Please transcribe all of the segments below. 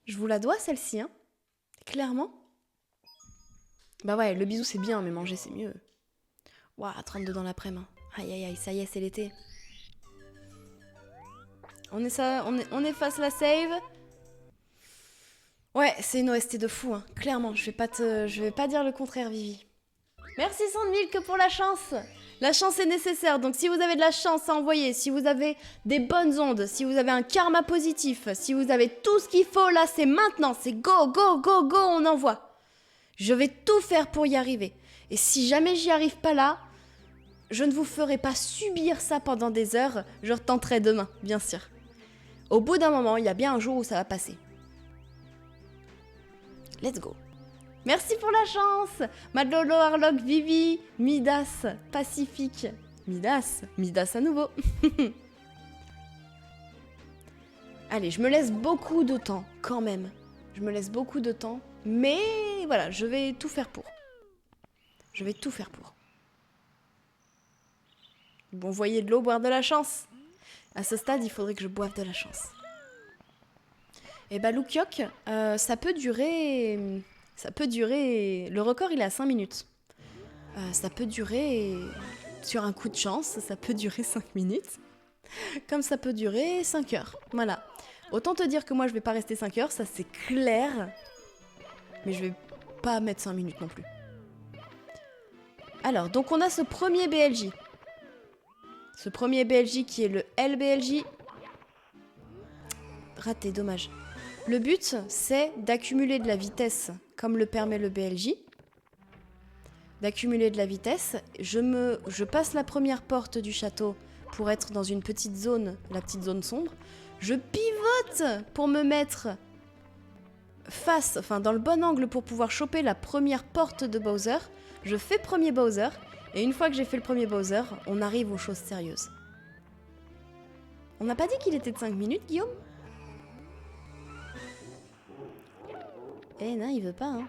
Je vous la dois, celle-ci, hein. Clairement. Bah ouais, le bisou, c'est bien, mais manger, c'est mieux. Ouah, 32 dans l'après-midi. Aïe, aïe, aïe, ça y est, c'est l'été. On efface la save. Ouais, c'est une OST de fou, hein. Clairement. Je vais pas dire le contraire, Vivi. Merci Sandmilk pour la chance. La chance est nécessaire, donc si vous avez de la chance à envoyer, si vous avez des bonnes ondes, si vous avez un karma positif, si vous avez tout ce qu'il faut, là c'est maintenant, c'est go, go, go, go, on envoie. Je vais tout faire pour y arriver. Et si jamais j'y arrive pas là, je ne vous ferai pas subir ça pendant des heures, je retenterai demain, bien sûr. Au bout d'un moment, il y a bien un jour où ça va passer. Let's go. Merci pour la chance. Madlolo, Harlock, Vivi, Midas, Pacifique. Midas à nouveau. Allez, je me laisse beaucoup de temps, quand même. Je me laisse beaucoup de temps, mais voilà, je vais tout faire pour. Je vais tout faire pour. Bon, voyez de l'eau, boire de la chance. À ce stade, il faudrait que je boive de la chance. Et bah, Lukyok, ça peut durer... Le record, il est à 5 minutes. Ça peut durer... Sur un coup de chance, ça peut durer 5 minutes. Comme ça peut durer 5 heures. Voilà. Autant te dire que moi, je vais pas rester 5 heures, ça c'est clair. Mais je vais pas mettre 5 minutes non plus. Alors, donc on a ce premier BLJ. Ce premier BLJ qui est le LBLJ. Raté, dommage. Le but, c'est d'accumuler de la vitesse, comme le permet le BLJ. D'accumuler de la vitesse. Je passe la première porte du château pour être dans une petite zone, la petite zone sombre. Je pivote pour me mettre dans le bon angle pour pouvoir choper la première porte de Bowser. Je fais premier Bowser, et une fois que j'ai fait le premier Bowser, on arrive aux choses sérieuses. On n'a pas dit qu'il était de 5 minutes, Guillaume ? Eh non, il veut pas, hein.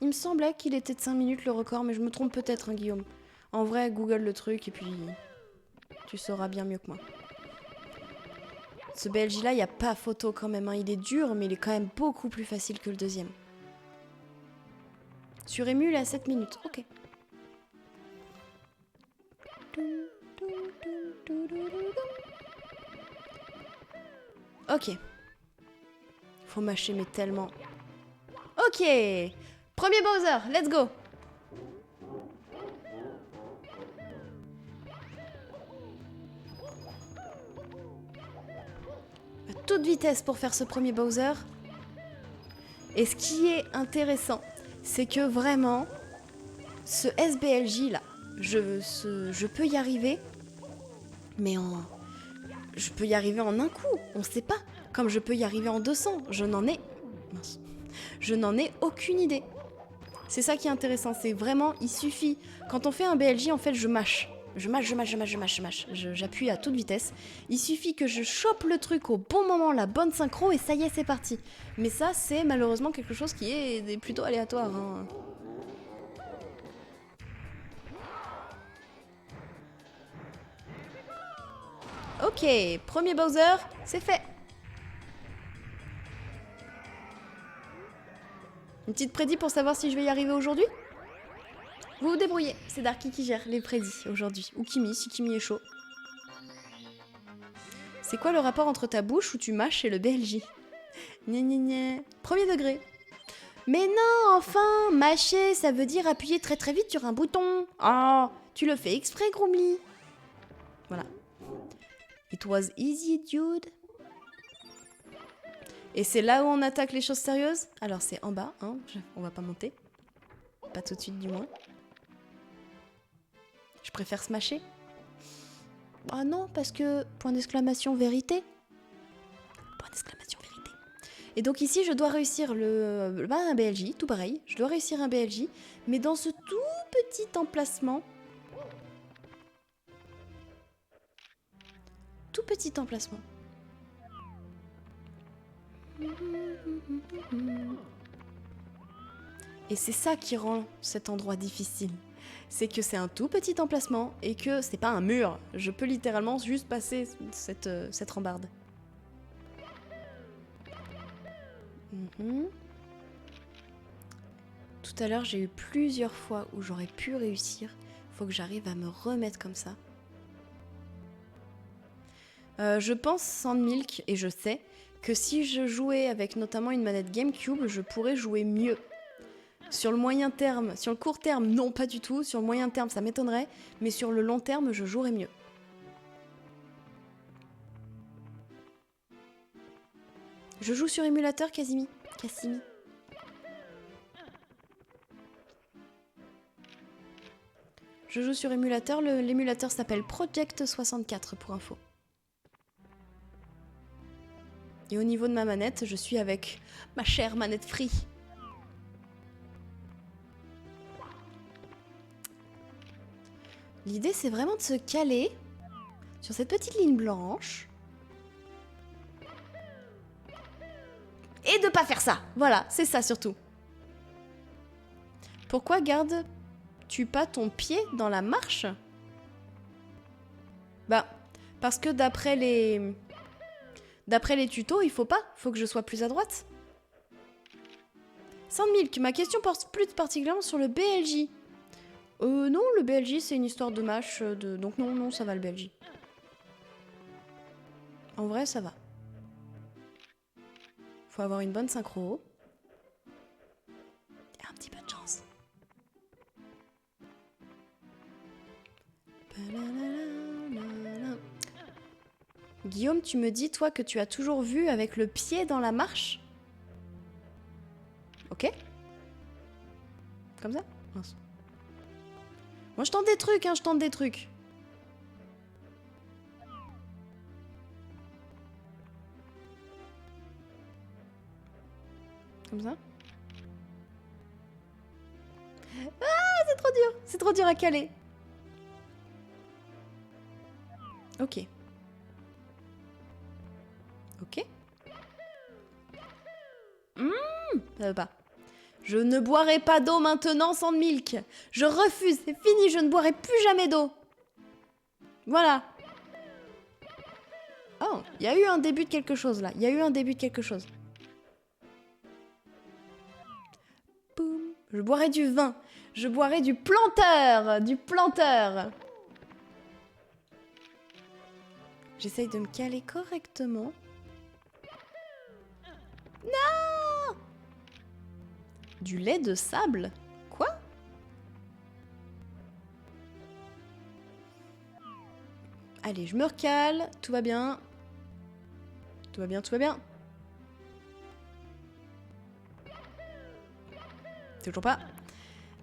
Il me semblait qu'il était de 5 minutes le record, mais je me trompe peut-être, hein, Guillaume. En vrai, Google le truc et puis tu sauras bien mieux que moi. Ce BLJ là, il n'y a pas photo quand même, hein. Il est dur, mais il est quand même beaucoup plus facile que le deuxième. Sur Emu, il est à 7 minutes, ok. Ok. Faut mâcher, mais tellement... Ok. Premier Bowser, let's go. À toute vitesse pour faire ce premier Bowser. Et ce qui est intéressant, c'est que vraiment, ce SBLJ là, je peux y arriver, mais je peux y arriver en un coup, on sait pas. Comme je peux y arriver en 200, je n'en ai aucune idée. C'est ça qui est intéressant, c'est vraiment, il suffit, quand on fait un BLJ, en fait, je mâche. J'appuie à toute vitesse. Il suffit que je chope le truc au bon moment, la bonne synchro, et ça y est, c'est parti. Mais ça, c'est malheureusement quelque chose qui est plutôt aléatoire, hein. Ok, premier Bowser, c'est fait. Une petite prédit pour savoir si je vais y arriver aujourd'hui ? Vous vous débrouillez, c'est Darky qui gère les prédits aujourd'hui. Ou Kimi, si Kimi est chaud. C'est quoi le rapport entre ta bouche où tu mâches et le BLJ ? Gna gna gna. Premier degré. Mais non, enfin, mâcher, ça veut dire appuyer très très vite sur un bouton. Oh, tu le fais exprès, Groomly. Voilà. It was easy, dude. Et c'est là où on attaque les choses sérieuses ? Alors c'est en bas, hein, on va pas monter. Pas tout de suite du moins. Je préfère smasher. Ah non, parce que... Point d'exclamation vérité. Point d'exclamation vérité. Et donc ici, je dois réussir un BLJ, tout pareil. Je dois réussir un BLJ, mais dans ce tout petit emplacement. Tout petit emplacement. Et c'est ça qui rend cet endroit difficile. C'est que c'est un tout petit emplacement et que c'est pas un mur. Je peux littéralement juste passer cette rambarde. Mhm. Tout à l'heure, j'ai eu plusieurs fois où j'aurais pu réussir. Faut que j'arrive à me remettre comme ça. Je pense, Sandmilk, et je sais, que si je jouais avec notamment une manette GameCube, je pourrais jouer mieux. Sur le moyen terme, sur le court terme, non, pas du tout. Sur le moyen terme, ça m'étonnerait. Mais sur le long terme, je jouerais mieux. Je joue sur émulateur, Cassimi. Je joue sur émulateur. L'émulateur s'appelle Project 64 pour info. Et au niveau de ma manette, je suis avec ma chère manette Free. L'idée, c'est vraiment de se caler sur cette petite ligne blanche. Et de pas faire ça. Voilà, c'est ça surtout. Pourquoi gardes-tu pas ton pied dans la marche? Bah, parce que d'après les tutos, il faut pas. Faut que je sois plus à droite. Sandmilk, ma question porte plus particulièrement sur le BLJ. Non, le BLJ, c'est une histoire de match. Donc non, ça va le BLJ. En vrai, ça va. Faut avoir une bonne synchro. Et un petit peu de chance. Guillaume, tu me dis, toi, que tu as toujours vu avec le pied dans la marche? Ok. Comme ça? Mince. Moi, je tente des trucs, hein, je tente des trucs. Comme ça. Ah, c'est trop dur. C'est trop dur à caler. Ok. Ok. Ça veut pas. Je ne boirai pas d'eau maintenant, Sandmilk. Je refuse, c'est fini, je ne boirai plus jamais d'eau. Voilà. Oh, il y a eu un début de quelque chose là. Il y a eu un début de quelque chose. Boum. Je boirai du vin. Je boirai du planteur. Du planteur. J'essaye de me caler correctement. Non! Du lait de sable? Quoi? Allez, je me recale. Tout va bien. Tout va bien, tout va bien. Toujours pas.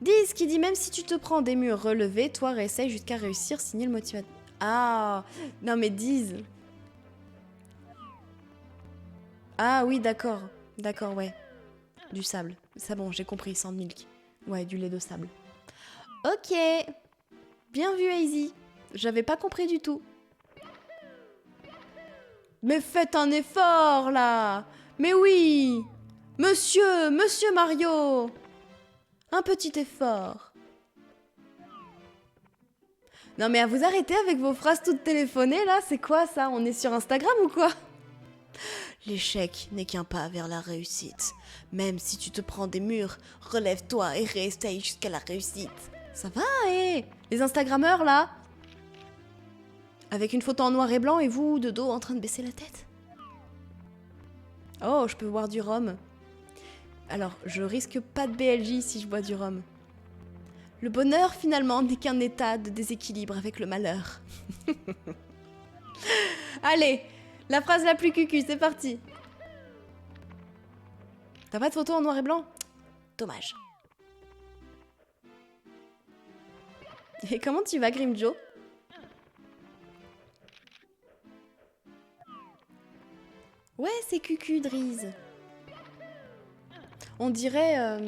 Diz qui dit même si tu te prends des murs relevés, toi réessaye jusqu'à réussir, signer le motivateur. Ah, non mais Diz. Ah oui, d'accord. D'accord, ouais. Du sable. C'est bon, j'ai compris, Sandmilk. Ouais, du lait de sable. Ok. Bien vu, Hazy. J'avais pas compris du tout. Mais faites un effort, là. Mais oui. Monsieur Mario. Un petit effort. Non mais à vous arrêter avec vos phrases toutes téléphonées, là. C'est quoi, ça? On est sur Instagram ou quoi? L'échec n'est qu'un pas vers la réussite. Même si tu te prends des murs, relève-toi et réessaye jusqu'à la réussite. Ça va, hé? Les Instagrammeurs, là? Avec une photo en noir et blanc et vous, de dos, en train de baisser la tête. Oh, je peux boire du rhum. Alors, je risque pas de BLJ si je bois du rhum. Le bonheur, finalement, n'est qu'un état de déséquilibre avec le malheur. Allez, la phrase la plus cucu, c'est parti. T'as pas de photo en noir et blanc? Dommage. Et comment tu vas, Grimjo? Ouais, c'est cucu, Driz. On dirait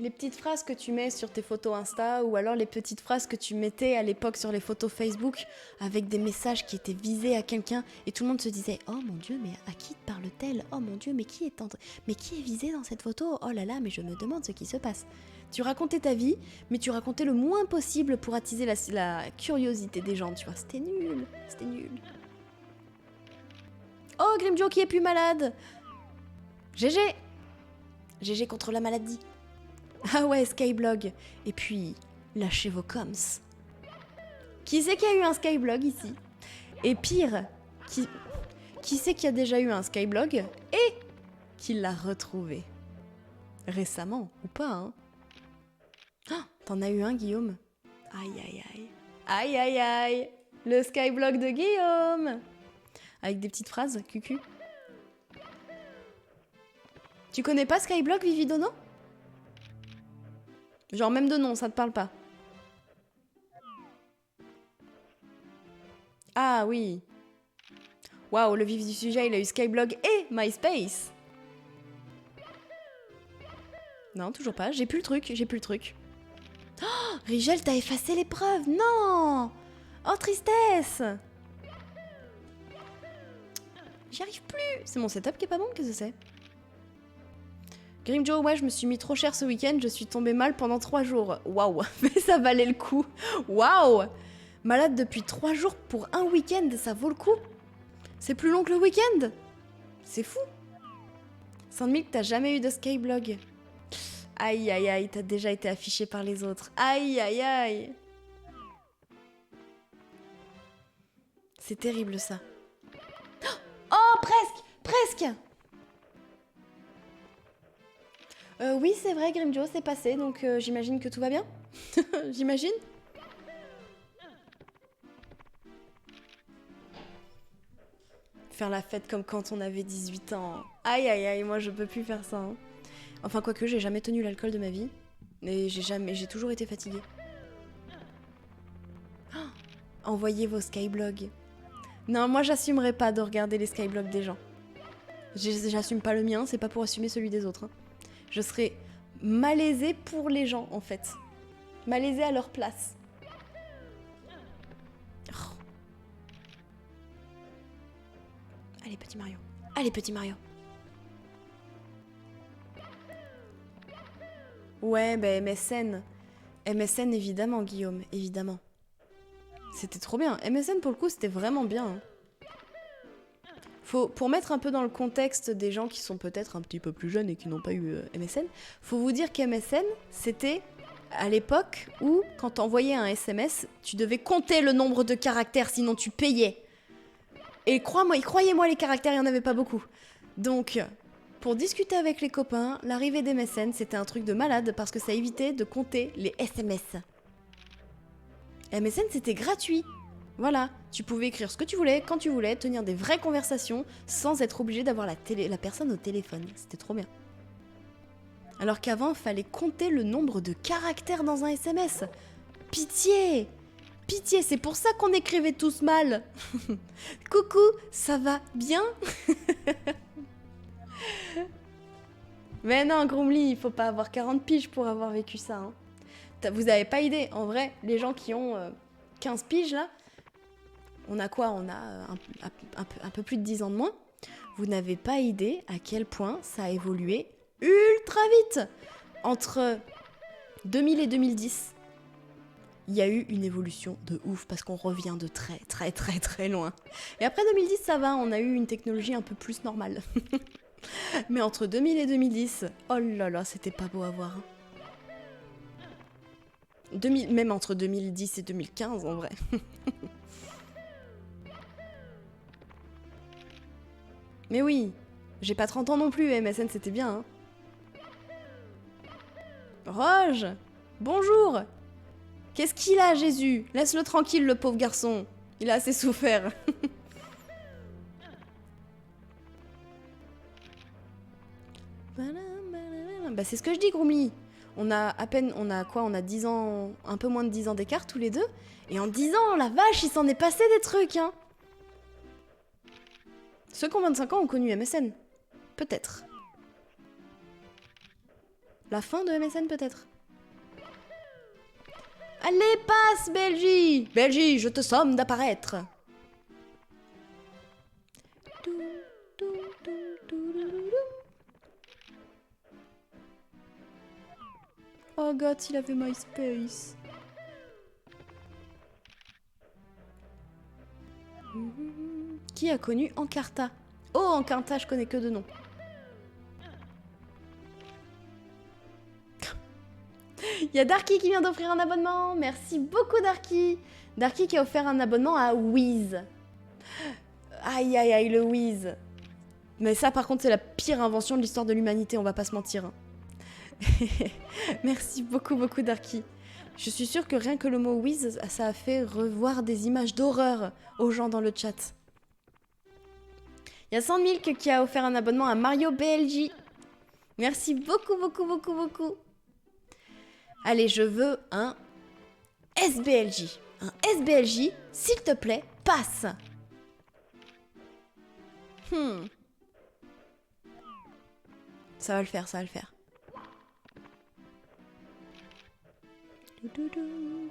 les petites phrases que tu mets sur tes photos Insta ou alors les petites phrases que tu mettais à l'époque sur les photos Facebook avec des messages qui étaient visés à quelqu'un et tout le monde se disait « Oh mon Dieu, mais à qui parle-t-elle? Oh mon Dieu, mais qui est visé dans cette photo? Oh là là, mais je me demande ce qui se passe. » Tu racontais ta vie, mais tu racontais le moins possible pour attiser la curiosité des gens, tu vois. C'était nul, c'était nul. Oh, Grimjo qui est plus malade. GG. GG contre la maladie. Ah ouais, Skyblog. Et puis, lâchez vos coms. Qui c'est qui a eu un Skyblog ici? Et pire, qui c'est qui a déjà eu un Skyblog et qui l'a retrouvé? Récemment, ou pas, hein? Oh, t'en as eu un, Guillaume? Aïe, aïe, aïe. Aïe, aïe, aïe. Le Skyblog de Guillaume. Avec des petites phrases, cucu. Tu connais pas Skyblog, Vividono? Genre même de nom, ça te parle pas? Ah oui. Waouh, le vif du sujet, il a eu Skyblog et MySpace. Non, toujours pas. J'ai plus le truc. Oh, Rigel, t'as effacé l'épreuve. Non. Oh, tristesse. J'y arrive plus. C'est mon setup qui est pas bon, qu'est-ce que c'est? Grimjo, ouais, je me suis mis trop cher ce week-end, je suis tombée mal pendant 3 jours. Waouh, mais ça valait le coup. Waouh. Malade depuis 3 jours pour un week-end, ça vaut le coup. C'est plus long que le week-end. C'est fou. Sandmilk, t'as jamais eu de Skyblog. Aïe, aïe, aïe, t'as déjà été affiché par les autres. Aïe, aïe, aïe. C'est terrible, ça. Oh, presque. Oui, c'est vrai, Grimjo, c'est passé, donc j'imagine que tout va bien. J'imagine. Faire la fête comme quand on avait 18 ans. Aïe, aïe, aïe, moi je peux plus faire ça. Hein. Enfin, quoique, j'ai jamais tenu l'alcool de ma vie. Mais j'ai toujours été fatiguée. Oh, envoyez vos skyblogs. Non, moi j'assumerai pas de regarder les skyblogs des gens. J'assume pas le mien, c'est pas pour assumer celui des autres. Hein. Je serais malaisée pour les gens, en fait. Malaisée à leur place. Oh. Allez, petit Mario. Allez, petit Mario. Ouais, bah MSN. MSN, évidemment, Guillaume, évidemment. C'était trop bien. MSN, pour le coup, c'était vraiment bien. Hein. Pour mettre un peu dans le contexte des gens qui sont peut-être un petit peu plus jeunes et qui n'ont pas eu MSN, faut vous dire qu'MSN, c'était à l'époque où, quand t'envoyais un SMS, tu devais compter le nombre de caractères, sinon tu payais. Et croyez-moi, les caractères, il n'y en avait pas beaucoup. Donc, pour discuter avec les copains, l'arrivée d'MSN, c'était un truc de malade parce que ça évitait de compter les SMS. MSN, c'était gratuit. Voilà, tu pouvais écrire ce que tu voulais, quand tu voulais, tenir des vraies conversations sans être obligé d'avoir la personne au téléphone. C'était trop bien. Alors qu'avant, il fallait compter le nombre de caractères dans un SMS. Pitié! Pitié, c'est pour ça qu'on écrivait tous mal. Coucou, ça va bien? Mais non, Gromly, il faut pas avoir 40 piges pour avoir vécu ça. Hein. Vous avez pas idée, en vrai, les gens qui ont 15 piges là, on a quoi? On a un peu plus de 10 ans de moins. Vous n'avez pas idée à quel point ça a évolué ultra vite. Entre 2000 et 2010, il y a eu une évolution de ouf parce qu'on revient de très très très très loin. Et après 2010, ça va, on a eu une technologie un peu plus normale. Mais entre 2000 et 2010, oh là là, c'était pas beau à voir. Hein. Même entre 2010 et 2015 en vrai. Mais oui, j'ai pas 30 ans non plus, MSN c'était bien. Hein. Roge, bonjour. Qu'est-ce qu'il a, Jésus? Laisse-le tranquille, le pauvre garçon. Il a assez souffert. Bah c'est ce que je dis, Gromly. On a 10 ans, un peu moins de 10 ans d'écart tous les deux. Et en 10 ans, la vache, il s'en est passé des trucs, hein. Ceux qui ont 25 ans ont connu MSN. Peut-être. La fin de MSN, peut-être. Allez, passe, Belgie! Belgie, je te somme d'apparaître. Oh god, il avait MySpace. Qui a connu Encarta? Oh, Encarta, je connais que de nom. Il y a Darky qui vient d'offrir un abonnement. Merci beaucoup, Darky. Darky qui a offert un abonnement à Wiz. Aïe, aïe, aïe, le Wiz. Mais ça, par contre, c'est la pire invention de l'histoire de l'humanité, on va pas se mentir. Hein. Merci beaucoup, beaucoup, Darky. Je suis sûre que rien que le mot Wiz, ça a fait revoir des images d'horreur aux gens dans le chat. Il y a Sandmilk qui a offert un abonnement à Mario BLJ. Merci beaucoup, beaucoup, beaucoup, beaucoup. Allez, je veux un SBLJ. Un SBLJ, s'il te plaît, passe. Ça va le faire, ça va le faire.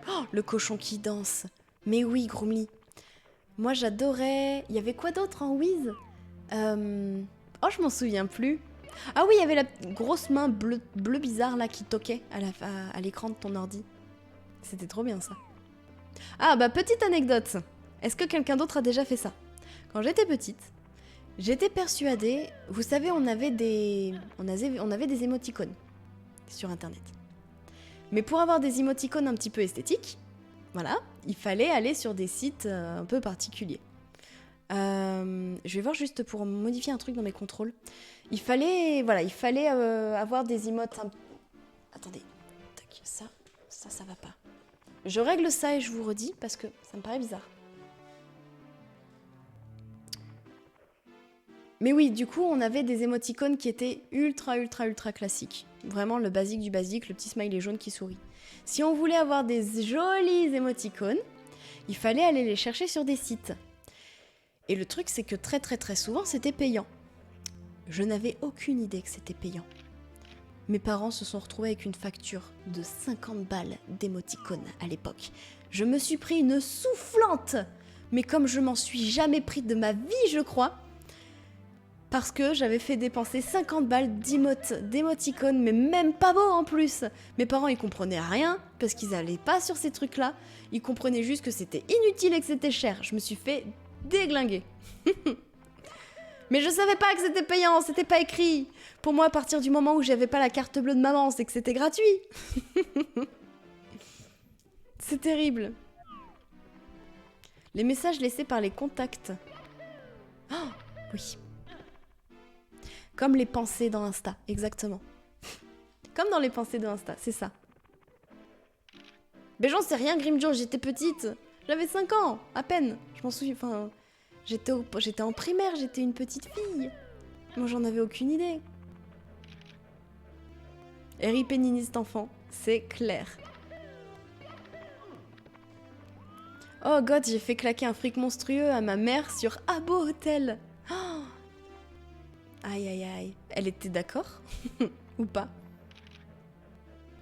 Oh, le cochon qui danse. Mais oui, Gromly. Moi, j'adorais... Il y avait quoi d'autre en Wiz Oh, je m'en souviens plus. Ah oui, il y avait la grosse main bleue bizarre là qui toquait à l'écran de ton ordi. C'était trop bien ça. Ah bah, petite anecdote. Est-ce que quelqu'un d'autre a déjà fait ça? Quand j'étais petite, j'étais persuadée... Vous savez, on avait des émoticônes sur Internet. Mais pour avoir des émoticônes un petit peu esthétiques, voilà, il fallait aller sur des sites un peu particuliers. Je vais voir juste pour modifier un truc dans mes contrôles. Il fallait avoir des emotes... Attendez, tac, ça va pas. Je règle ça et je vous redis parce que ça me paraît bizarre. Mais oui, du coup, on avait des émoticônes qui étaient ultra classiques. Vraiment le basique du basique, le petit smiley jaune qui sourit. Si on voulait avoir des jolis émoticônes, il fallait aller les chercher sur des sites. Et le truc, c'est que très souvent, c'était payant. Je n'avais aucune idée que c'était payant. Mes parents se sont retrouvés avec une facture de 50 balles d'émoticônes à l'époque. Je me suis pris une soufflante, mais comme je m'en suis jamais pris de ma vie, je crois, parce que j'avais fait dépenser 50 balles d'émoticônes, mais même pas beau en plus. Mes parents, ils comprenaient rien, parce qu'ils allaient pas sur ces trucs-là. Ils comprenaient juste que c'était inutile et que c'était cher. Je me suis fait déglinguer. Mais je savais pas que c'était payant, c'était pas écrit. Pour moi, à partir du moment où j'avais pas la carte bleue de maman, c'est que c'était gratuit. C'est terrible. Les messages laissés par les contacts. Oh, oui. Comme les pensées dans Insta, exactement. Comme dans les pensées de Insta, c'est ça. Mais j'en sais rien, Grimjo, j'étais petite. J'avais 5 ans, à peine. Je m'en souviens, enfin... J'étais en primaire, j'étais une petite fille. Moi, j'en avais aucune idée. Harry Péniniste enfant, c'est clair. Oh god, j'ai fait claquer un fric monstrueux à ma mère sur Habbo Hotel. Oh, aïe aïe aïe. Elle était d'accord? Ou pas?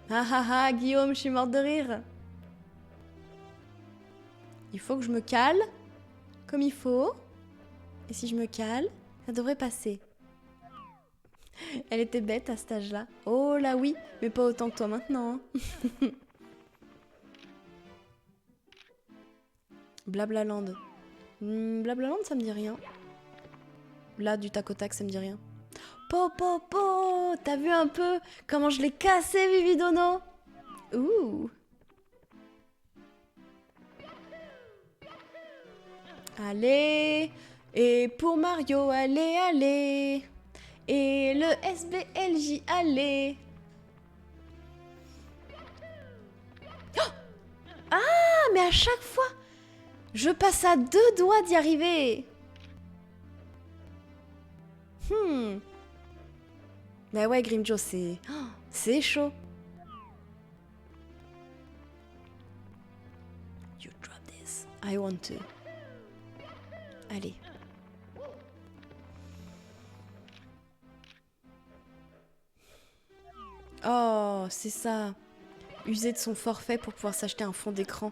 Ah ah ah, Guillaume, je suis morte de rire. Il faut que je me cale. Comme il faut. Et si je me cale, ça devrait passer. Elle était bête à cet âge-là. Oh là oui, mais pas autant que toi maintenant. Hein. Blablaland. Blablaland, ça me dit rien. Là, du tac au tac, ça me dit rien. Po, t'as vu un peu comment je l'ai cassé, Vividono? Ouh. Allez. Et pour Mario, allez. Et le SBLJ, allez. Oh, ah, mais à chaque fois, je passe à 2 doigts d'y arriver. Bah ouais, Grimjo, c'est chaud. You drop this. I want to. Allez. Oh, c'est ça. User de son forfait pour pouvoir s'acheter un fond d'écran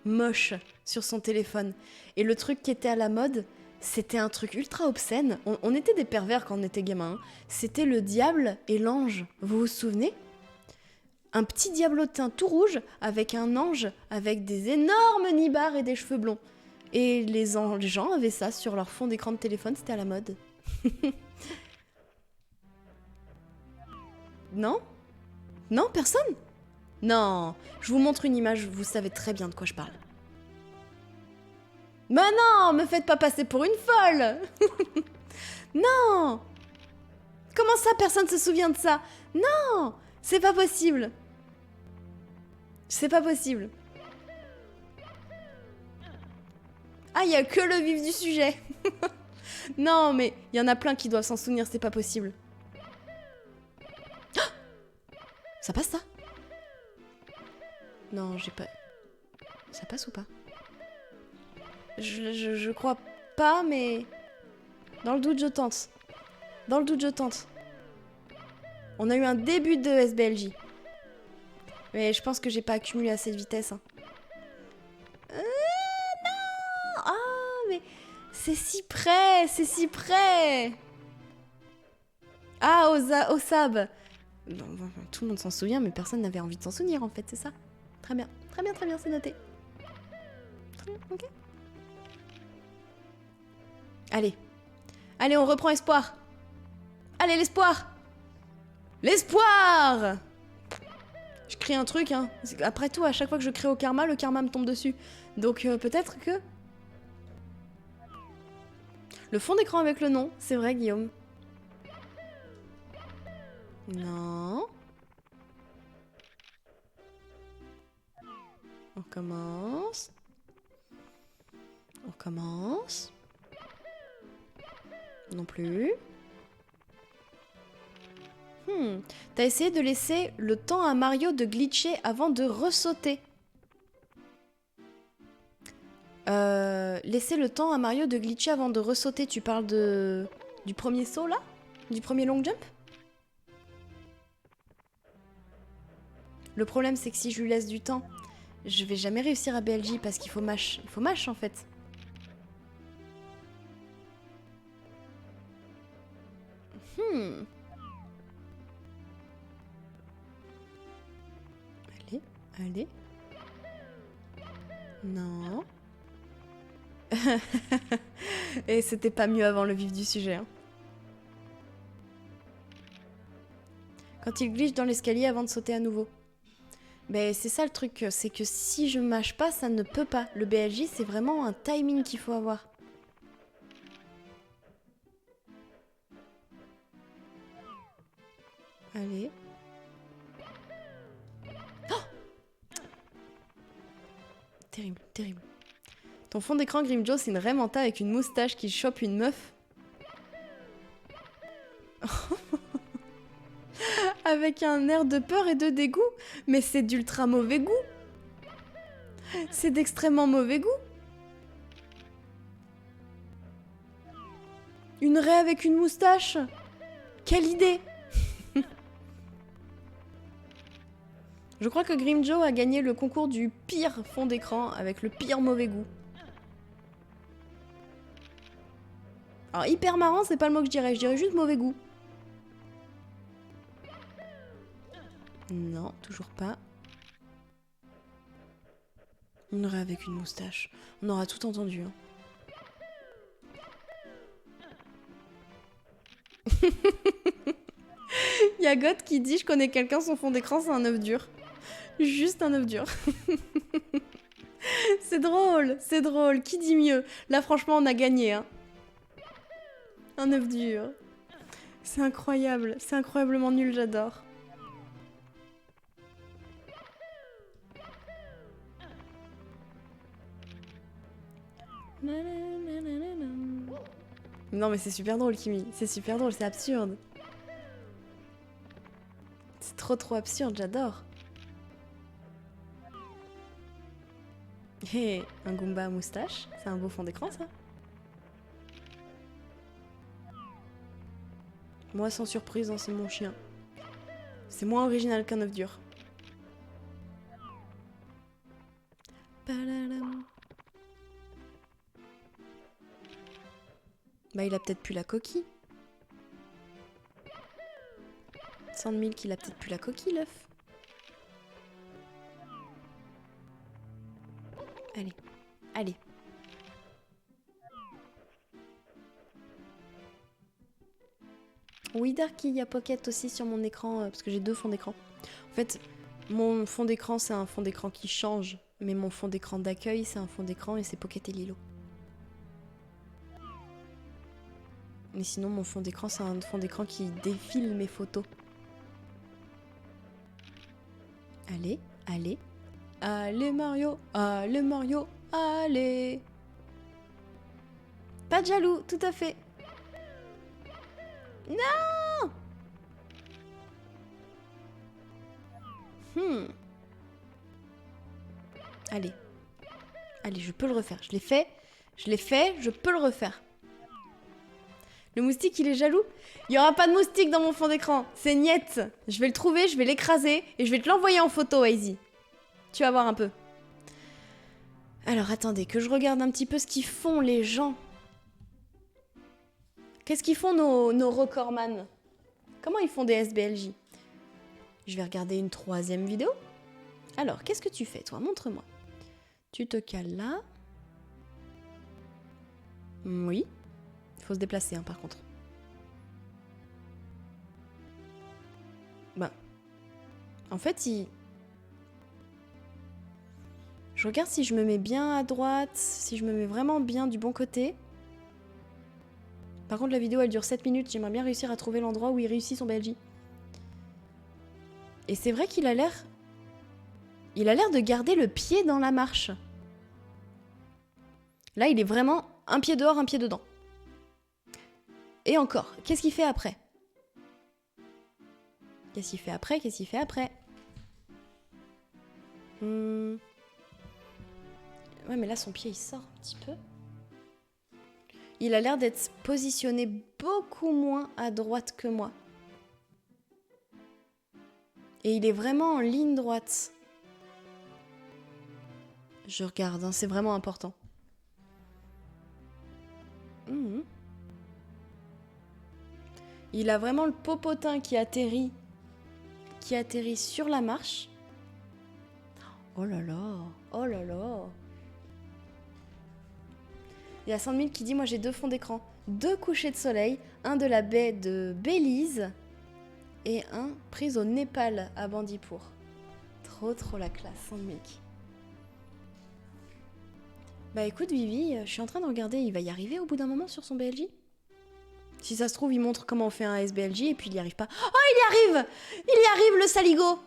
moche sur son téléphone. Et le truc qui était à la mode, c'était un truc ultra obscène. On était des pervers quand on était gamin. Hein. C'était le diable et l'ange. Vous vous souvenez? Un petit diablotin tout rouge avec un ange avec des énormes nibards et des cheveux blonds. Et les gens avaient ça sur leur fond d'écran de téléphone, c'était à la mode. Non? Non, personne? Non, je vous montre une image, vous savez très bien de quoi je parle. Mais non, me faites pas passer pour une folle. Non. Comment ça, personne se souvient de ça? Non, c'est pas possible. C'est pas possible. Ah, il y a que le vif du sujet. Non, mais il y en a plein qui doivent s'en souvenir, c'est pas possible. Ah, ça passe, ça? Non, j'ai pas... Ça passe ou pas? Je crois pas, mais... Dans le doute, je tente. Dans le doute, je tente. On a eu un début de SBLJ. Mais je pense que j'ai pas accumulé assez de vitesse. Hein. Non! Ah, mais... C'est si près! C'est si près! Ah, au sab! Bon, tout le monde s'en souvient, mais personne n'avait envie de s'en souvenir, en fait, c'est ça. Très bien, très bien, très bien, c'est noté. Très bien, ok. Allez. Allez, on reprend espoir. Allez, l'espoir! L'espoir! Je crée un truc, hein. Après tout, à chaque fois que je crée au karma, le karma me tombe dessus. Donc peut-être que... Le fond d'écran avec le nom, c'est vrai, Guillaume. Non. On commence. On commence. Non plus. T'as essayé de laisser le temps à Mario de glitcher avant de ressauter. Laisser le temps à Mario de glitcher avant de ressauter, tu parles du premier saut là? Du premier long jump? Le problème c'est que si je lui laisse du temps, je vais jamais réussir à BLJ parce qu'il faut mash. Il faut mash en fait. Allez, allez. Non. Et c'était pas mieux avant le vif du sujet. Hein. Quand il glitch dans l'escalier avant de sauter à nouveau. Ben c'est ça le truc, c'est que si je mâche pas, ça ne peut pas. Le BLJ, c'est vraiment un timing qu'il faut avoir. Allez. Oh, terrible, terrible. Ton fond d'écran Grimjo, c'est une vraie manta avec une moustache qui chope une meuf. Avec un air de peur et de dégoût. Mais c'est d'ultra mauvais goût. C'est d'extrêmement mauvais goût. Une raie avec une moustache. Quelle idée. Je crois que Grimjo a gagné le concours du pire fond d'écran avec le pire mauvais goût. Alors hyper marrant, c'est pas le mot que je dirais juste mauvais goût. Non, toujours pas. Une raie avec une moustache. On aura tout entendu. Hein. Y a God qui dit « Je connais quelqu'un, son fond d'écran, c'est un œuf dur. » Juste un œuf dur. C'est drôle, c'est drôle. Qui dit mieux? Là, franchement, on a gagné. Hein. Un œuf dur. C'est incroyable. C'est incroyablement nul, j'adore. Non, mais c'est super drôle, Kimi. C'est super drôle, c'est absurde. C'est trop absurde, j'adore. Hé, un Goomba à moustache, c'est un beau fond d'écran, ça. Moi, sans surprise, hein, c'est mon chien. C'est moins original qu'un œuf dur. Bah, il a peut-être plus la coquille. Sandmilk, il a peut-être plus la coquille, l'œuf. Allez, allez. Oui, Darky, il y a Pocket aussi sur mon écran, parce que j'ai deux fonds d'écran. En fait, Mon fond d'écran, c'est un fond d'écran qui change. Mais mon fond d'écran d'accueil, c'est un fond d'écran et c'est Pocket et Lilo. Mais sinon, mon fond d'écran, c'est un fond d'écran qui défile mes photos. Allez, allez. Allez Mario, allez Mario, allez. Pas de jaloux, tout à fait. Non. Allez. Allez, je peux le refaire. Je l'ai fait. Je l'ai fait, je peux le refaire. Le moustique, il est jaloux. Il n'y aura pas de moustique dans mon fond d'écran. C'est niette. Je vais le trouver, je vais l'écraser et je vais te l'envoyer en photo, Hazy. Tu vas voir un peu. Alors, attendez, que je regarde un petit peu ce qu'ils font, les gens. Qu'est-ce qu'ils font, nos recordman? Comment ils font des SBLJ? Je vais regarder une 3e vidéo. Alors, qu'est-ce que tu fais, toi? Montre-moi. Tu te cales là. Oui. Il faut se déplacer, hein, par contre. Ben. En fait, je regarde si je me mets bien à droite, si je me mets vraiment bien du bon côté. Par contre, la vidéo, elle dure 7 minutes. J'aimerais bien réussir à trouver l'endroit où il réussit son BLJ. Et c'est vrai qu'il a l'air... Il a l'air de garder le pied dans la marche. Là, il est vraiment un pied dehors, un pied dedans. Et encore, qu'est-ce qu'il fait après? Qu'est-ce qu'il fait après? Qu'est-ce qu'il fait après? Ouais, mais là, son pied, il sort un petit peu. Il a l'air d'être positionné beaucoup moins à droite que moi. Et il est vraiment en ligne droite. Je regarde, hein, c'est vraiment important. Il a vraiment le popotin qui atterrit sur la marche. Oh là là, oh là là. Il y a Sandmille qui dit, moi j'ai 2 fonds d'écran. 2 couchers de soleil, un de la baie de Belize et un prise au Népal à Bandipur. Trop la classe, Sandmille. Bah écoute Vivi, je suis en train de regarder, il va y arriver au bout d'un moment sur son BLJ? Si ça se trouve, il montre comment on fait un SBLJ et puis il n'y arrive pas. Oh, il y arrive! Il y arrive, le saligo!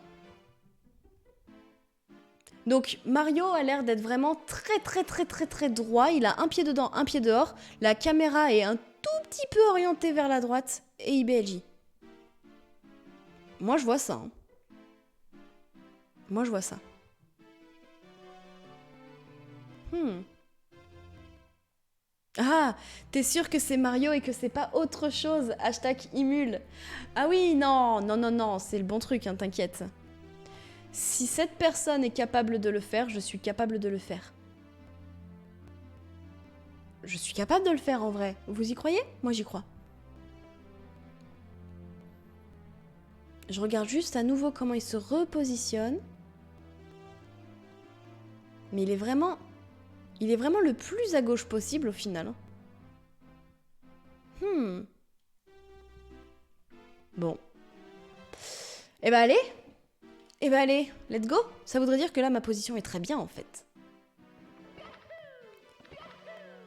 Donc Mario a l'air d'être vraiment très droit. Il a un pied dedans, un pied dehors. La caméra est un tout petit peu orientée vers la droite et il BLJ. Moi je vois ça. Hein. Moi je vois ça. Ah, t'es sûr que c'est Mario et que c'est pas autre chose? Hashtag Imul. Ah oui, non, c'est le bon truc, hein, t'inquiète. Si cette personne est capable de le faire, je suis capable de le faire. Je suis capable de le faire en vrai. Vous y croyez? Moi j'y crois. Je regarde juste à nouveau comment il se repositionne. Mais il est vraiment le plus à gauche possible au final. Bon. Eh ben allez, let's go. Ça voudrait dire que là, ma position est très bien, en fait.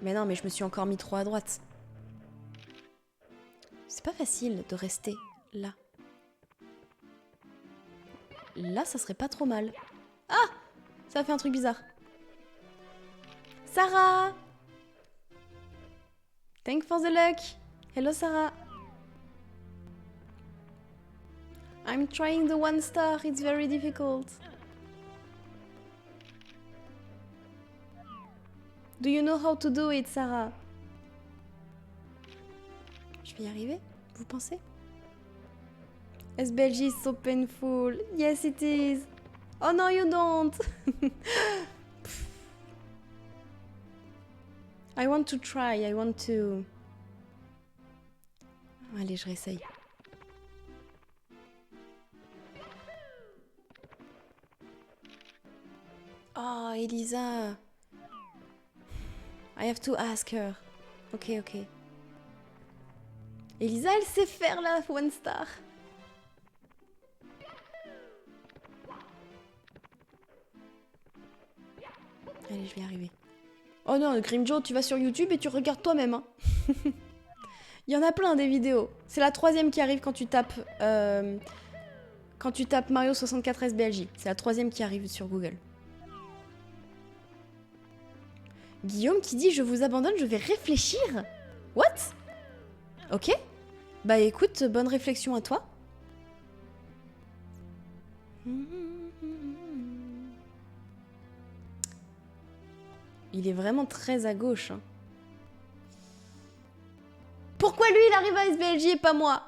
Mais non, mais je me suis encore mis trop à droite. C'est pas facile de rester là. Là, ça serait pas trop mal. Ah! Ça a fait un truc bizarre. Sarah! Thank for the luck. Hello, Sarah. I'm trying the 1 star. It's very difficult. Do you know how to do it, Sarah? Je vais y arriver, vous pensez? SBLJ is so painful. Yes, it is. Oh no, you don't. I want to try. I want to... Allez, je réessaye. Oh, Elisa. I have to ask her. Ok. Elisa, elle sait faire la 1 star. Allez, je vais y arriver. Oh non, Grimjo, tu vas sur YouTube et tu regardes toi-même. Hein. Il y en a plein des vidéos. C'est la 3e qui arrive quand tu tapes Mario 64 SBLJ. C'est la 3e qui arrive sur Google. Guillaume qui dit « Je vous abandonne, je vais réfléchir ». What? Ok. Bah écoute, bonne réflexion à toi. Il est vraiment très à gauche. Hein. Pourquoi lui, il arrive à SBLJ et pas moi?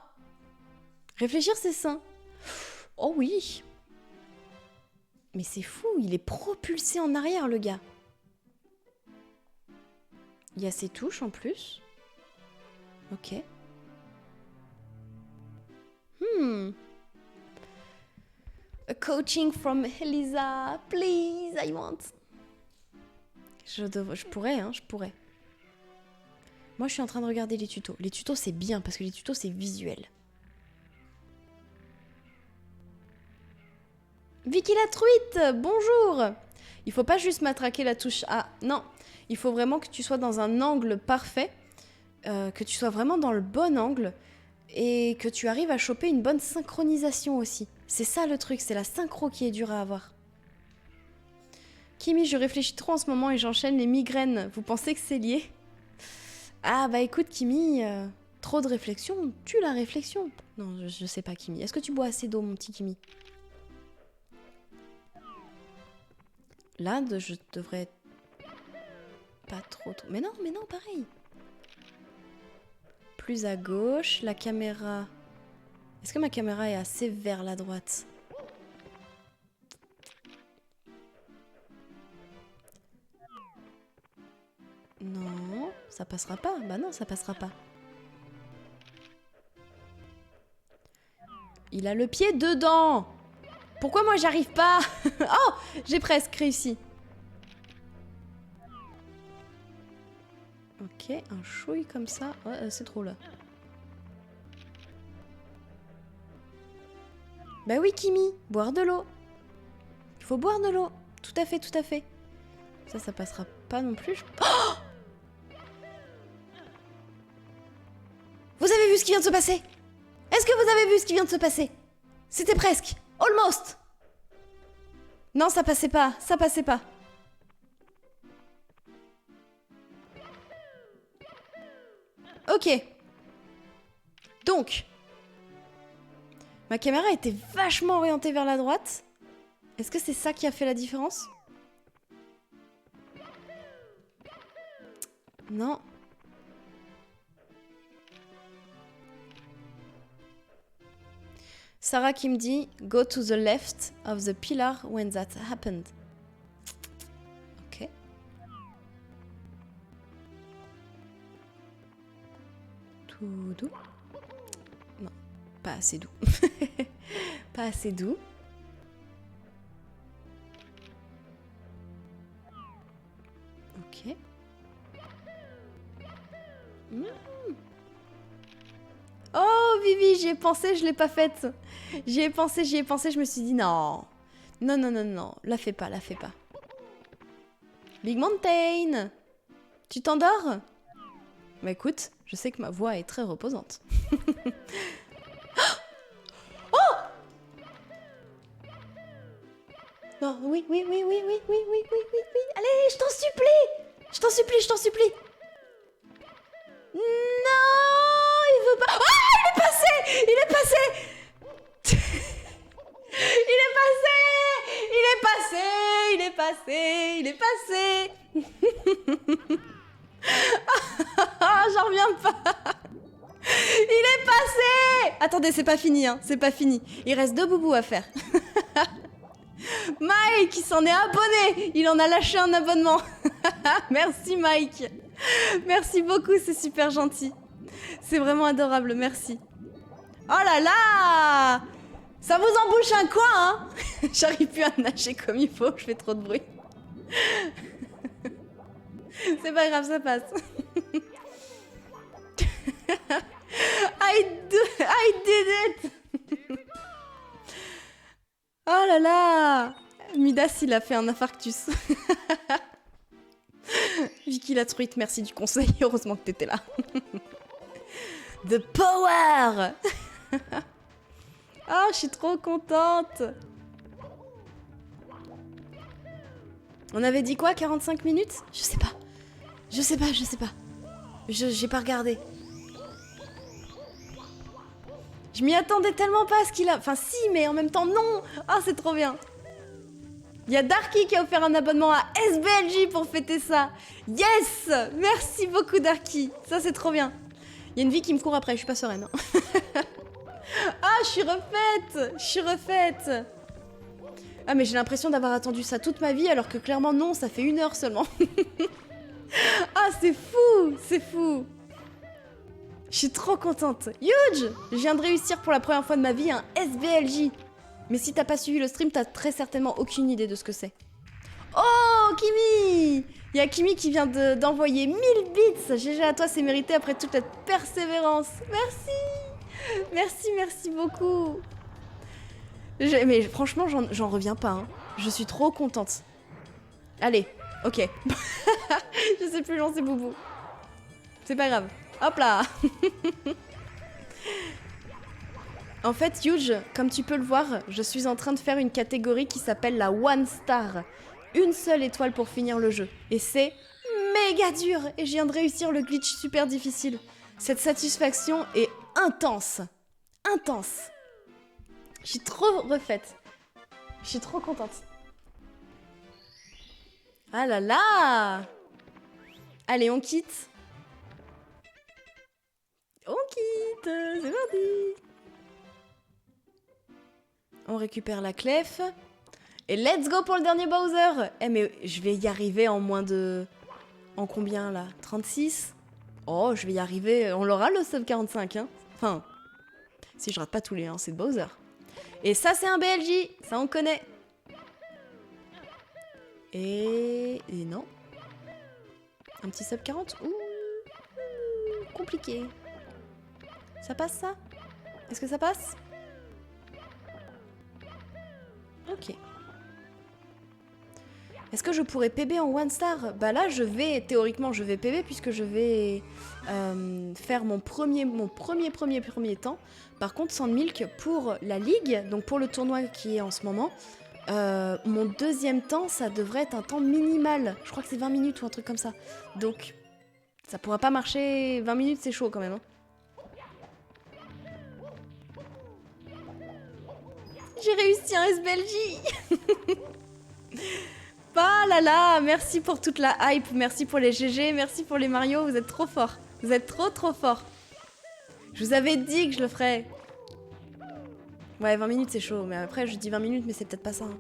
Réfléchir, c'est sain. Oh oui. Mais c'est fou, il est propulsé en arrière, le gars. Il y a ses touches en plus. Ok. A coaching from Elisa, please, I want. Je pourrais, hein, je pourrais. Moi, je suis en train de regarder les tutos. Les tutos, c'est bien, parce que les tutos, c'est visuel. Vicky la truite, bonjour. Il faut pas juste matraquer la touche A. Non, il faut vraiment que tu sois dans un angle parfait, que tu sois vraiment dans le bon angle, et que tu arrives à choper une bonne synchronisation aussi. C'est ça le truc, c'est la synchro qui est dure à avoir. Kimi, je réfléchis trop en ce moment et j'enchaîne les migraines. Vous pensez que c'est lié? Ah bah écoute Kimi, trop de réflexion, tue la réflexion. Non, je sais pas Kimi. Est-ce que tu bois assez d'eau mon petit Kimi? Là, je devrais être pas trop... Mais non, pareil. Plus à gauche, la caméra... Est-ce que ma caméra est assez vers la droite? Non, ça passera pas. Bah non, ça passera pas. Il a le pied dedans. Pourquoi moi j'arrive pas? Oh, j'ai presque réussi. Ok, un chouille comme ça. Ouais, c'est trop là. Bah oui, Kimi, boire de l'eau. Il faut boire de l'eau. Tout à fait, tout à fait. Ça passera pas non plus. Oh! Vous avez vu ce qui vient de se passer? Est-ce que vous avez vu ce qui vient de se passer? C'était presque. Almost. Non, ça passait pas. Ça passait pas. Ok. Donc. Ma caméra était vachement orientée vers la droite. Est-ce que c'est ça qui a fait la différence? Non. Sarah qui me dit « Go to the left of the pillar when that happened ». Ok. Tout doux. Non, pas assez doux. Pas assez doux. Ok. Oh Vivi, j'y ai pensé, je l'ai pas faite. J'y ai pensé, je me suis dit non. Non, la fais pas. Big Mountain, tu t'endors? Bah écoute, je sais que ma voix est très reposante. Oh! Non, oui. Allez, je t'en supplie. Non, il veut pas. Ah, il est passé. J'en reviens pas. Il est passé. Attendez, c'est pas fini, hein. C'est pas fini. Il reste 2 boubous à faire. Mike, il s'en est abonné. Il en a lâché un abonnement. Merci Mike. Merci beaucoup, c'est super gentil. C'est vraiment adorable, merci. Oh là là! Ça vous embouche un coin, hein? J'arrive plus à nager comme il faut, je fais trop de bruit. C'est pas grave, ça passe. I did it! Oh là là! Midas, il a fait un infarctus. Vicky la truite, merci du conseil, heureusement que t'étais là. The power. Ah, je suis trop contente. On avait dit quoi, 45 minutes? Je sais pas. Je sais pas. J'ai pas regardé. Je m'y attendais tellement pas à ce qu'il a... Enfin si, mais en même temps non. Ah, c'est trop bien. Il y a Darky qui a offert un abonnement à SBLJ pour fêter ça. Yes. Merci beaucoup Darky. Ça c'est trop bien. Il y a une vie qui me court après, je suis pas sereine. Hein. Ah, je suis refaite. Ah, mais j'ai l'impression d'avoir attendu ça toute ma vie, alors que clairement non, ça fait 1 heure seulement. Ah, c'est fou. Je suis trop contente. Huge. Je viens de réussir pour la première fois de ma vie un SBLJ. Mais si t'as pas suivi le stream, t'as très certainement aucune idée de ce que c'est. Oh, Kimi! Il y a Kimi qui vient d'envoyer 1000 bits. GG à toi, c'est mérité après toute cette persévérance. Merci beaucoup. Mais franchement, j'en reviens pas. Hein. Je suis trop contente. Allez, ok. Je sais plus lancer Boubou. C'est pas grave. Hop là. En fait, Huge, comme tu peux le voir, je suis en train de faire une catégorie qui s'appelle la One Star. 1 seule étoile pour finir le jeu. Et c'est méga dur. Et je viens de réussir le glitch super difficile. Cette satisfaction est intense. Je suis trop refaite. Je suis trop contente. Ah là là. Allez, on quitte. C'est parti. On récupère la clef. Et let's go pour le dernier Bowser. Eh mais je vais y arriver en moins de... En combien là? 36? Oh, je vais y arriver. On l'aura le sub 45, hein. Enfin, si je rate pas tous les c'est de Bowser. Et ça, c'est un BLJ. Ça, on connaît. Et non. Un petit sub 40? Ouh, compliqué. Ça passe, ça? Est-ce que ça passe? Ok. Est-ce que je pourrais PB en 1 star? Bah là, théoriquement, je vais PB puisque je vais faire mon premier temps. Par contre, Sandmilk, pour la ligue, donc pour le tournoi qui est en ce moment, mon deuxième temps, ça devrait être un temps minimal. Je crois que c'est 20 minutes ou un truc comme ça. Donc, ça pourra pas marcher. 20 minutes, c'est chaud quand même. Hein. J'ai réussi un SBLJ. Ah là là, merci pour toute la hype, merci pour les GG, merci pour les Mario, vous êtes trop forts. Vous êtes trop forts. Je vous avais dit que je le ferais. Ouais, 20 minutes c'est chaud, mais après je dis 20 minutes, mais c'est peut-être pas ça. Hein.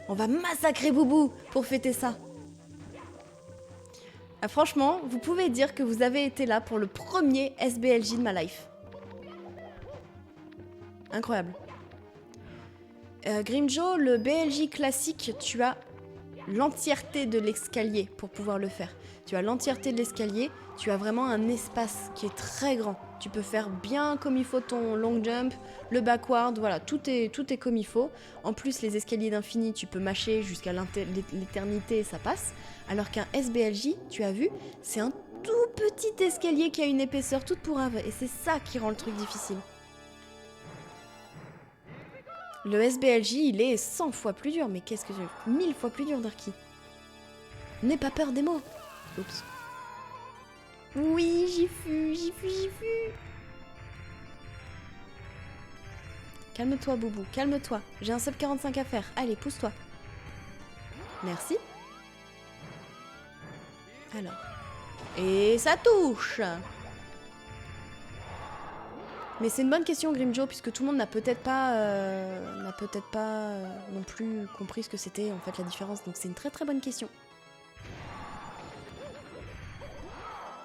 On va massacrer Boubou pour fêter ça. Ah, franchement, vous pouvez dire que vous avez été là pour le premier SBLJ de ma life. Incroyable. Grimjo, le BLJ classique, tu as l'entièreté de l'escalier pour pouvoir le faire. Tu as l'entièreté de l'escalier, tu as vraiment un espace qui est très grand. Tu peux faire bien comme il faut ton long jump, le backward, voilà, tout est comme il faut. En plus, les escaliers d'infini, tu peux mâcher jusqu'à l'éternité et ça passe. Alors qu'un SBLJ, tu as vu, c'est un tout petit escalier qui a une épaisseur toute pourrave et c'est ça qui rend le truc difficile. Le SBLJ, il est 100 fois plus dur, mais qu'est-ce que c'est 1000 fois plus dur, Darky. N'aie pas peur des mots. Oups. Oui, j'y fus. Calme-toi, Boubou, calme-toi. J'ai un sub 45 à faire. Allez, pousse-toi. Merci. Alors. Et ça touche. Mais c'est une bonne question, Grimjo, puisque tout le monde n'a peut-être pas, non plus compris ce que c'était en fait la différence. Donc c'est une très bonne question.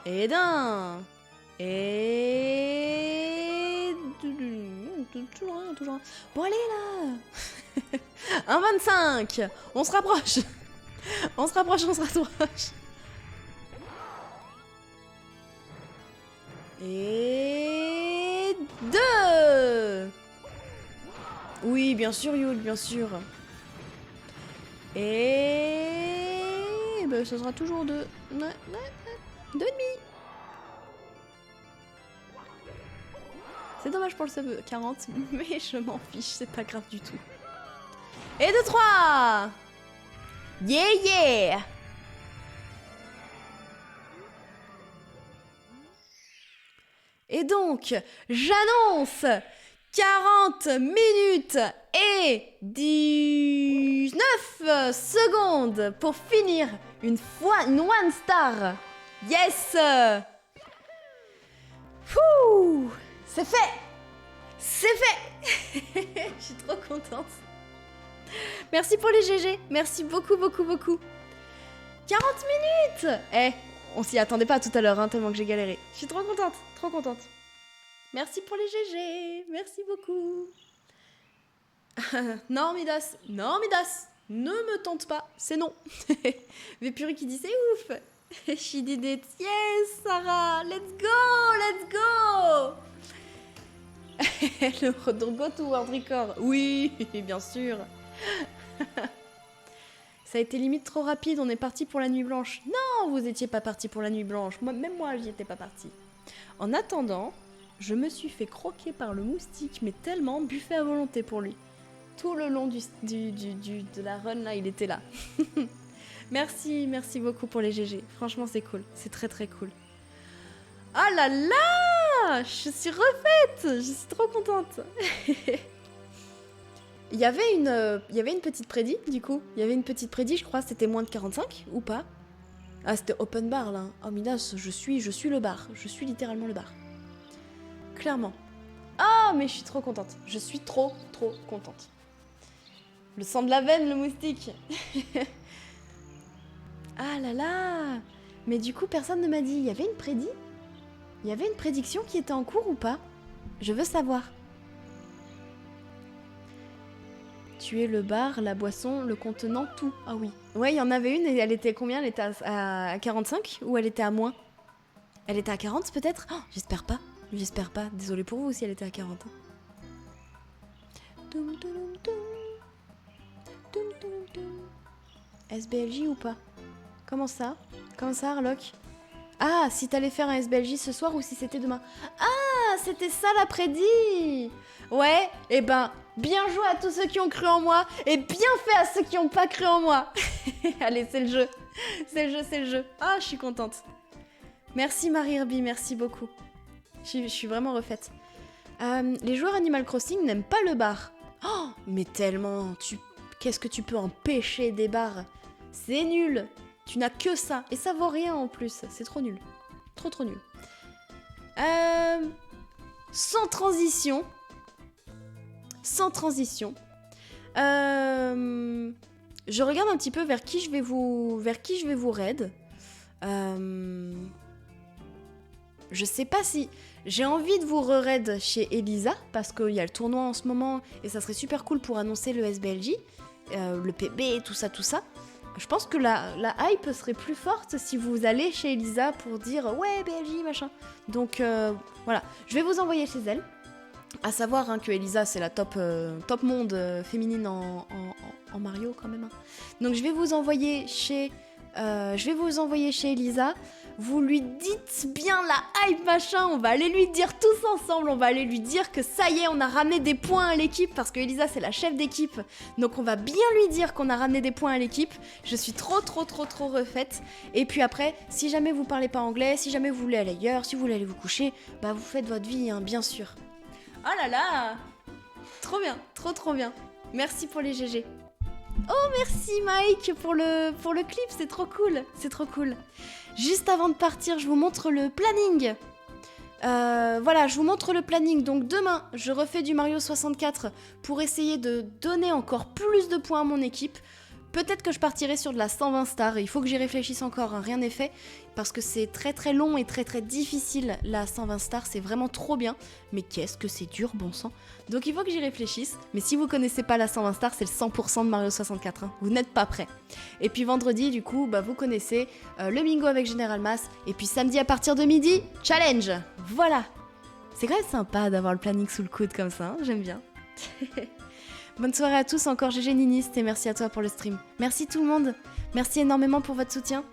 Et d'un. Et toujours rien. Bon allez là. Un 25. On se rapproche. On se rapproche. Et 2. Oui, bien sûr, Yul, bien sûr. Et bah, ça sera toujours 2. 2,5. C'est dommage pour le sub 40, mais je m'en fiche, c'est pas grave du tout. Et 2, 3. Yeah, yeah. Et donc, j'annonce 40 minutes et 19 secondes pour finir une one star. Yes. Fouh. C'est fait. C'est fait. Je suis trop contente. Merci pour les GG. Merci beaucoup, beaucoup, beaucoup. 40 minutes. Eh, on s'y attendait pas tout à l'heure, hein, tellement que j'ai galéré. Je suis trop contente, trop contente. Merci pour les GG. Merci beaucoup. Non, Midas. Non, Midas. Ne me tente pas. C'est non. Vépuri qui dit c'est ouf. She did it. Yes, Sarah. Let's go. Let's go. Le go to World Record. Oui, bien sûr. Ça a été limite trop rapide, on est parti pour la nuit blanche. Non, vous étiez pas parti pour la nuit blanche. Même moi, j'y étais pas parti. En attendant, je me suis fait croquer par le moustique, mais tellement buffet à volonté pour lui. Tout le long de la run, là, il était là. Merci beaucoup pour les GG. Franchement, c'est cool. C'est très très cool. Ah là là, je suis refaite. Je suis trop contente. Il y avait une petite prédit, du coup. Il y avait une petite prédit, je crois, c'était moins de 45, ou pas? Ah, c'était open bar, là. Oh, Midas, je suis le bar. Je suis littéralement le bar. Clairement. Ah, mais je suis trop contente. Je suis trop contente. Le sang de la veine, le moustique. Ah là là. Mais du coup, personne ne m'a dit. Il y avait une prédit? Il y avait une prédiction qui était en cours ou pas? Je veux savoir. Tuer le bar, la boisson, le contenant, tout. Ah oui. Ouais, il y en avait une et elle était combien? Elle était à 45 ou elle était à moins? Elle était à 40 peut-être? Oh, j'espère pas. J'espère pas. Désolée pour vous si elle était à 40. SBLJ ou pas? Comment ça? Comment ça, Harlock? Ah, si t'allais faire un SBLJ ce soir ou si c'était demain. Ah, c'était ça la prédit. Ouais, et ben, bien joué à tous ceux qui ont cru en moi et bien fait à ceux qui n'ont pas cru en moi. Allez, c'est le jeu. C'est le jeu, c'est le jeu. Ah, je suis contente. Merci Marie Herbie, merci beaucoup. Je suis vraiment refaite. Les joueurs Animal Crossing n'aiment pas le bar. Oh, mais tellement. Qu'est-ce que tu peux empêcher des bars? C'est nul. Tu n'as que ça. Et ça vaut rien en plus. C'est trop nul. Trop nul. Sans transition. Sans transition. Je regarde un petit peu vers qui je vais vous raid. Je sais pas si j'ai envie de vous re-raid chez Elisa parce qu'il y a le tournoi en ce moment et ça serait super cool pour annoncer le SBLJ, le PB, tout ça. Je pense que la hype serait plus forte si vous allez chez Elisa pour dire ouais BLJ machin. Donc voilà, je vais vous envoyer chez elle. À savoir hein, que Elisa c'est la top monde féminine en Mario quand même. Hein. Donc je vais vous envoyer chez Elisa. Vous lui dites bien la hype machin, on va aller lui dire tous ensemble, on va aller lui dire que ça y est, on a ramené des points à l'équipe parce que Elisa c'est la chef d'équipe. Donc on va bien lui dire qu'on a ramené des points à l'équipe. Je suis trop refaite. Et puis après, si jamais vous parlez pas anglais, si jamais vous voulez aller ailleurs, si vous voulez aller vous coucher, bah vous faites votre vie, hein, bien sûr. Oh là là, trop bien, trop bien. Merci pour les GG. Oh merci Mike pour le clip, c'est trop cool. Juste avant de partir, je vous montre le planning. Voilà, je vous montre le planning. Donc demain, je refais du Mario 64 pour essayer de donner encore plus de points à mon équipe. Peut-être que je partirai sur de la 120 stars. Il faut que j'y réfléchisse encore, hein, rien n'est fait. Parce que c'est très long et très difficile, la 120 stars. C'est vraiment trop bien. Mais qu'est-ce que c'est dur, bon sang. Donc il faut que j'y réfléchisse. Mais si vous connaissez pas la 120 stars, c'est le 100% de Mario 64. Hein. Vous n'êtes pas prêts. Et puis vendredi, du coup, bah, vous connaissez le bingo avec Général Mass. Et puis samedi à partir de midi, challenge. Voilà. C'est quand même sympa d'avoir le planning sous le coude comme ça, hein, j'aime bien. Bonne soirée à tous, encore GG Niniste, et merci à toi pour le stream. Merci tout le monde, merci énormément pour votre soutien.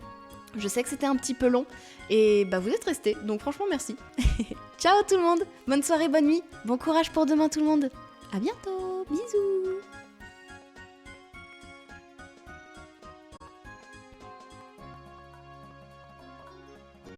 Je sais que c'était un petit peu long, et bah vous êtes restés, donc franchement merci. Ciao tout le monde, bonne soirée, bonne nuit, bon courage pour demain tout le monde. À bientôt, bisous.